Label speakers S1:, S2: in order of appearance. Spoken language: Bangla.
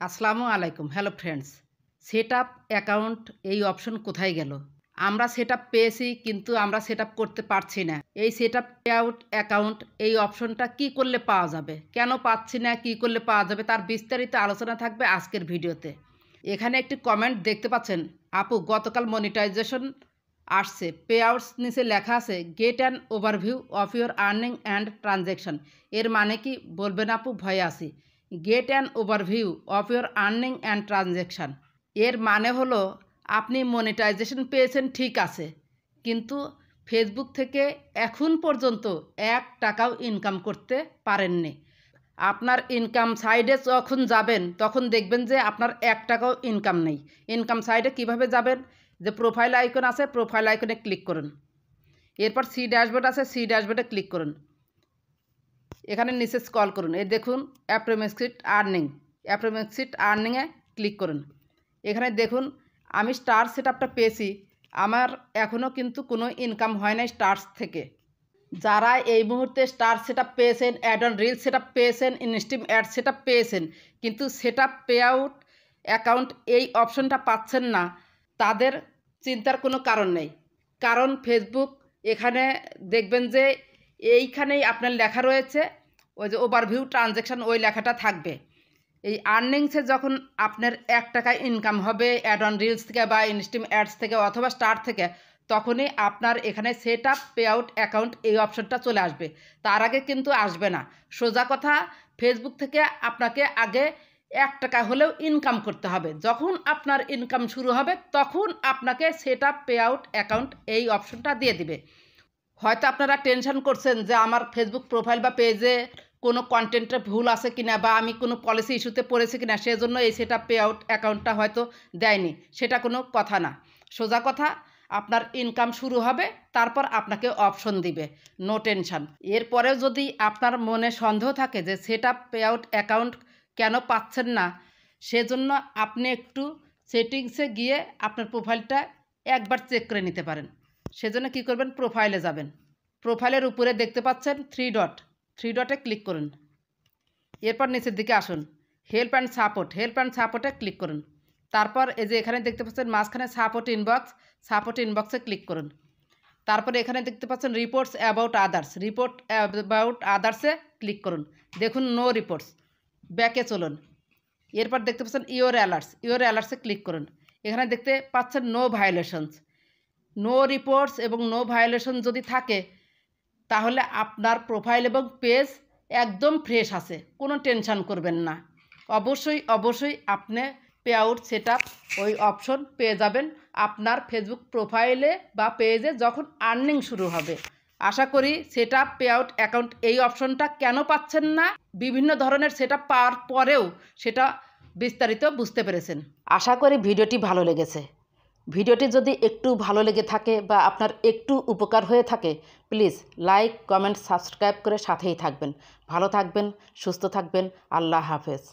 S1: আসসালামু আলাইকুম। Hello friends, set up account এই অপশন কোথায় গেল? আমরা সেট আপ পেয়েছি কিন্তু আমরা সেট আপ করতে পারছি না। এই সেট আপ পেআউট অ্যাকাউন্ট এই অপশনটা কি করলে পাওয়া যাবে, কেন পাচ্ছি না, কি করলে পাওয়া যাবে তার বিস্তারিত আলোচনা থাকবে আজকের ভিডিওতে। এখানে একটি কমেন্ট দেখতে পাচ্ছেন, আপু গতকাল মনিটাইজেশন আসছে, পে আউটস নিচে লেখা আছে get an overview of your earning and transaction. এর মানে কি বলবেন আপু? ভয়ে আছি। Get an overview of your earning and transaction এর মানে হলো আপনি মনিটাইজেশন পেয়েছেন, ঠিক আছে, কিন্তু ফেসবুক থেকে এখন পর্যন্ত 1 টাকাও ইনকাম করতে পারেননি। আপনার ইনকাম সাইডে যখন যাবেন তখন দেখবেন যে আপনার 1 টাকাও ইনকাম নেই। ইনকাম সাইডে কিভাবে যাবেন? যে প্রোফাইল আইকন আছে, প্রোফাইল আইকনে ক্লিক করুন। এরপর সি ড্যাশবোর্ড আছে, সি ড্যাশবোর্ডে ক্লিক করুন। এখানে নিচে স্ক্রল করুন, এই দেখুন অ্যাপ্রক্সিমেট আর্নিং, অ্যাপ্রক্সিমেট আর্নিংয়ে ক্লিক করুন। এখানে দেখুন আমি স্টার সেটআপটা পেয়েছি, আমার এখনও কিন্তু কোনো ইনকাম হয় নাই স্টার্স থেকে। যারা এই মুহূর্তে স্টার সেটআপ পেয়েছেন, অ্যাড অন রিল সেটআপ পেয়েছেন, ইনস্টিম অ্যাড সেটআপ পেয়েছেন, কিন্তু সেটআপ পে আউট অ্যাকাউন্ট এই অপশনটা পাচ্ছেন না, তাদের চিন্তার কোনো কারণ নেই। কারণ ফেসবুক এখানে দেখবেন যে এইখানেই আপনার লেখা রয়েছে, ওই যে ওভারভিউ ট্রানজ্যাকশান, ওই লেখাটা থাকবে। এই আর্নিংসে যখন আপনার 1 টাকা ইনকাম হবে অ্যাড অন রিলস থেকে বা ইনস্টিম অ্যাডস থেকে অথবা স্টার থেকে, তখনই আপনার এখানে set up pay out account এই অপশনটা চলে আসবে। তার আগে কিন্তু আসবে না। সোজা কথা, ফেসবুক থেকে আপনাকে আগে 1 টাকা হলেও ইনকাম করতে হবে। যখন আপনার ইনকাম শুরু হবে তখন আপনাকে set up pay out account এই অপশনটা দিয়ে দিবে। হয়তো আপনারা টেনশন করছেন যে আমার ফেসবুক প্রোফাইল বা পেজে কোনো কন্টেন্টে ভুল আছে কিনা বা আমি কোনো পলিসি ইস্যুতে পড়েছি কিনা, সেজন্য এই সেট আপ পে আউট অ্যাকাউন্টটা হয়তো দেয়নি। সেটা কোনো কথা না। সোজা কথা, আপনার ইনকাম শুরু হবে, তারপর আপনাকে অপশন দিবে, নো টেনশন। এরপরেও যদি আপনার মনে সন্দেহ থাকে যে set up pay out account কেন পাচ্ছেন না, সেজন্য আপনি একটু সেটিংসে গিয়ে আপনার প্রোফাইলটা একবার চেক করে নিতে পারেন। সেজন্য কী করবেন? প্রোফাইলে যাবেন। প্রোফাইলের উপরে দেখতে পাচ্ছেন 3 ডট, 3 ডটে ক্লিক করুন। এরপর নিচের দিকে আসুন, help and support, help and সাপোর্টে ক্লিক করুন। তারপর এই যে এখানে দেখতে পাচ্ছেন মাঝখানে সাপোর্ট ইনবক্স, সাপোর্ট ইনবক্সে ক্লিক করুন। তারপরে এখানে দেখতে পাচ্ছেন reports about others, report about আদার্সে ক্লিক করুন। দেখুন নো রিপোর্টস, ব্যাকে চলুন। এরপর দেখতে পাচ্ছেন ইওর অ্যালার্টস, ইওর অ্যালার্টসে ক্লিক করুন। এখানে দেখতে পাচ্ছেন নো ভায়োলেশনস, নো রিপোর্টস এবং নো ভায়োলেশন যদি থাকে তাহলে আপনার প্রোফাইল এবং পেজ একদম ফ্রেশ আছে, কোনো টেনশন করবেন না। অবশ্যই আপনি পে আউট সেট আপ ওই অপশন পেয়ে যাবেন আপনার ফেসবুক প্রোফাইলে বা পেজে যখন আর্নিং শুরু হবে। আশা করি set up pay out account এই অপশনটা কেন পাচ্ছেন না, বিভিন্ন ধরনের সেট আপ পাওয়ার পরেও সেটা বিস্তারিত বুঝতে পেরেছেন। আশা করি ভিডিওটি ভালো লেগেছে। ভিডিওটি যদি একটু ভালো লেগে থাকে বা আপনার একটু উপকার হয়ে থাকে, প্লিজ লাইক, কমেন্ট, সাবস্ক্রাইব করে সাথেই থাকবেন। ভালো থাকবেন, সুস্থ থাকবেন। আল্লাহ হাফেজ।